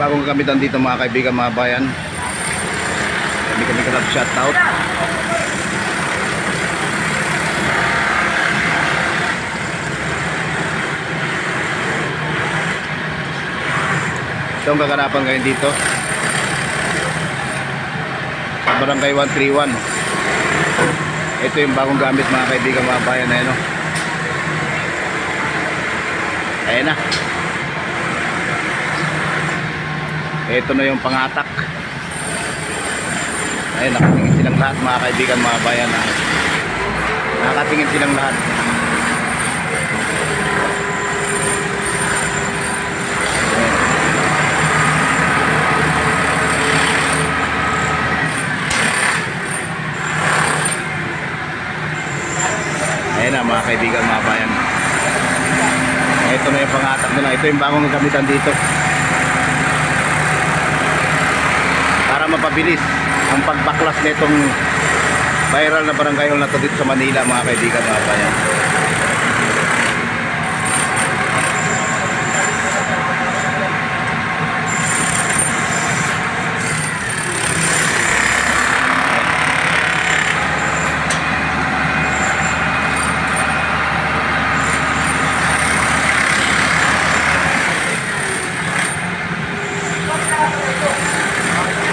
bagong gamitan dito mga kaibigan, mga bayan. Kami ka nag-shoutout. Ito ang kaganapan ngayon dito sa Barangay 131. Ito yung bagong gamit mga kaibigan, mga bayan na yun. Ayan na. Ito na yung pangatak. Ayan, nakatingin silang lahat mga kaibigan, mga bayan. Nakatingin silang lahat. Ayan na mga kaibigan, mga bayan. Ito na yung pangatak nila. Ito yung bagong gamitan dito para mapabilis ang pagbaklas nitong viral na barangay hall na to dito sa Manila mga kaibigan, mga bayan.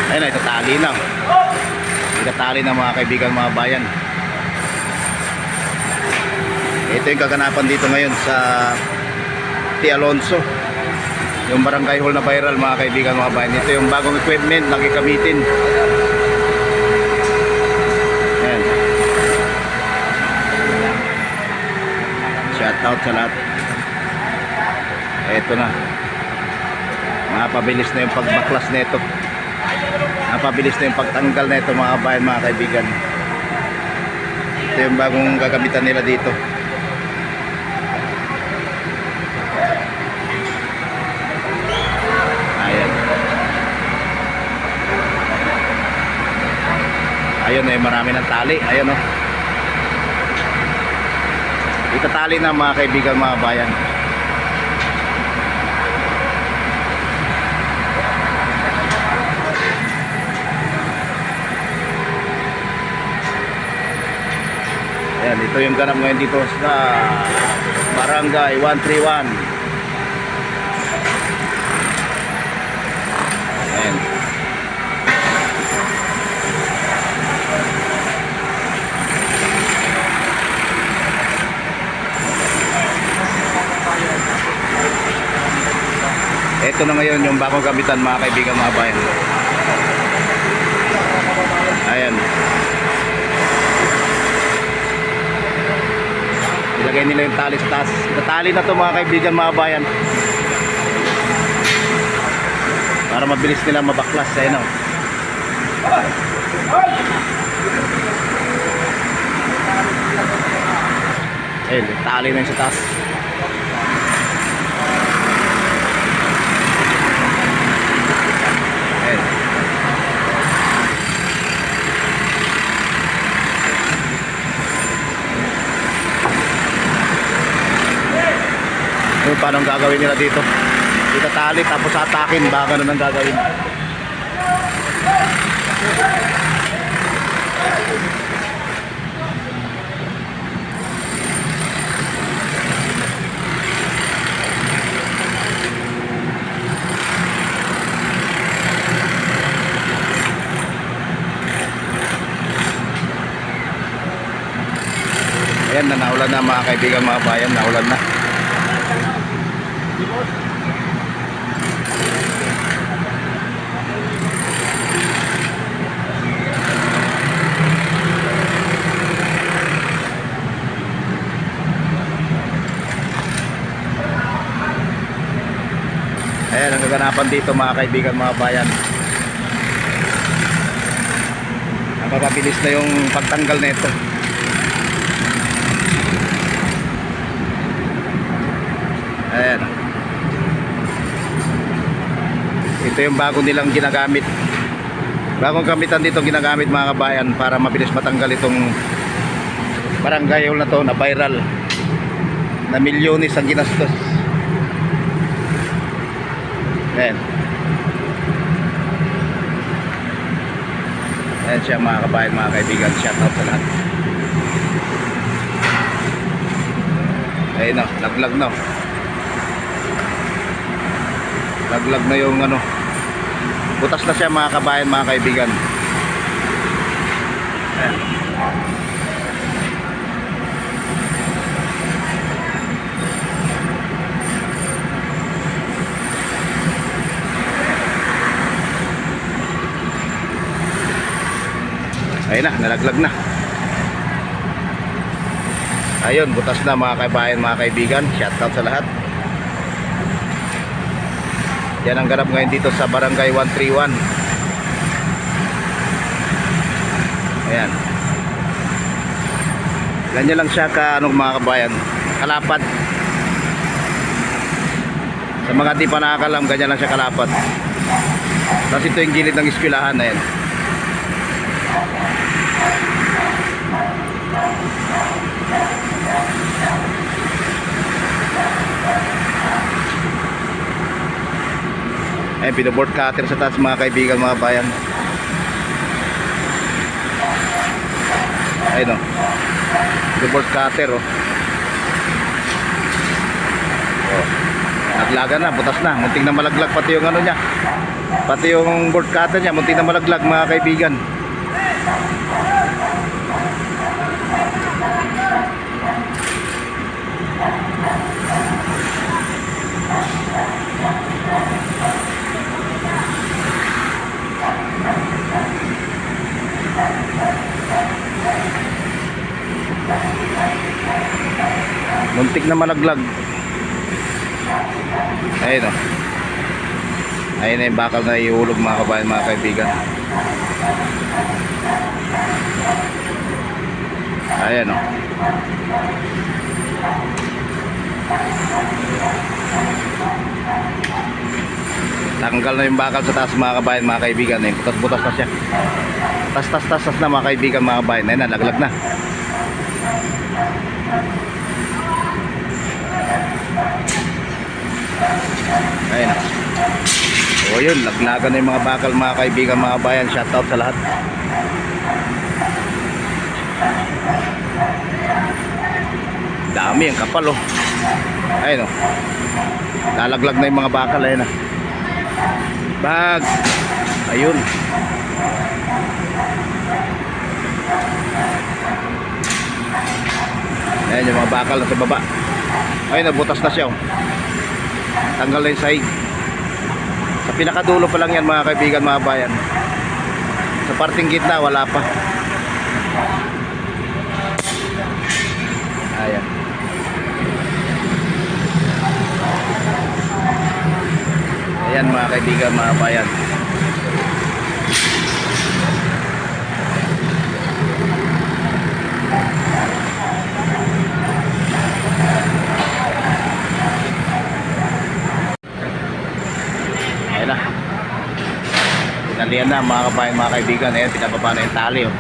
Ayun na, itatali na. Itatali na mga kaibigan, mga bayan. Ito yung kaganapan dito ngayon sa T. Alonso, yung barangay hall na viral mga kaibigan, mga bayan. Ito yung bagong equipment na gagamitin. Ayan. Shout out sa lahat. Ito na. Mapabilis na yung pagbaklas nito. Napabilis na yung pagtanggal na ito mga bayan, mga kaibigan. Ito yung bagong gagamitan nila dito. Ayan. Ayun eh, marami ng tali. Ayun oh. Itatali na mga kaibigan, mga bayan. Ayan, ito yung ganap ngayon dito sa Barangay 131. Ayan. Ito na ngayon yung bagong gamitan mga kaibigan, mga bayan. Ayan. Ilagay nila yung tali sa taas. Itatali na to mga kaibigan, mga bayan, para mabilis nila mabaklas. Ayan o. Ayan, tali na yung sa taas. Ayan. Paano ang gagawin nila dito? Itatali tapos atakin, baka ganun ang gagawin. Ayan, naulan na mga kaibigan, mga bayan, naulan na. Ayan ang kaganapan dito mga kaibigan, mga bayan. Napapabilis na yung pagtanggal nito. Ayan. Ito yung bago nilang ginagamit. Bagong gamitan dito ginagamit mga kabayan para mabilis matanggal itong barangay hall na to na viral na milyones ang ginastos. Ayan. Ayan siya mga kabayan, mga kaibigan. Shout out sa lahat. Ayun o, laglag na. Laglag na yung ano. Butas na siya mga kabayan, mga kaibigan. Ayan. Ayun na, nalaglag na. Ayun, butas na mga kabayan, mga kaibigan. Shoutout sa lahat. Yan ang ganap ngayon dito sa Barangay 131. Ayan. Ganyan lang siya ka, mga kabayan, kalapad. Sa mga di pa nakakalam, ganyan lang siya kalapad. Tapos ito yung gilid ng eskwelahan. Ayan. Ayan, pinoboard cutter sa taas mga kaibigan, mga bayan. Ayun o, pinoboard cutter o. Naglaga na, butas na, munting na malaglag pati yung ano niya, pati yung board cutter niya, munting na malaglag mga kaibigan. Muntik na malaglag. Ayun o. Ayun na yung bakal na ihulog mga kabayan, mga kaibigan. Ayan o. Tanggal na yung bakal sa taas mga kabayan, mga kaibigan. Butas-butas na siya. Tas na mga kaibigan, mga kabayan. Ayun na, laglag na. Ayun. O yun, laglagan na yung mga bakal mga kaibigan, mga bayan. Shoutout sa lahat. Dami ang kapal o. Ayun o. Lalaglag na yung mga bakal. Ayun o. Bag. Ayun. Ayun yung mga bakal na sa baba. Ayun, nabutas na siya o. Tanggal na yung sahig. Sa pinakadulo pa lang yan mga kaibigan, mga bayan. Sa parting gitna wala pa. Ayan. Ayan mga kaibigan, mga bayan. Ayan na. Tinalian na mga kabayan, mga kaibigan. Ayan, pinababa na yung tali oh.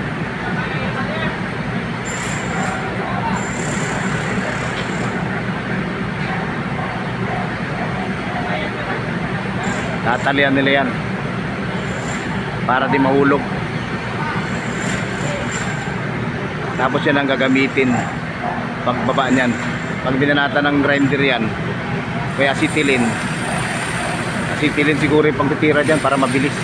Tatalian nila yan para di mahulog. Tapos yan ang gagamitin pagbaba niyan. Pag binanata ng grinder yan, kaya acetylen siguro yung pagtitira dyan para mabilis.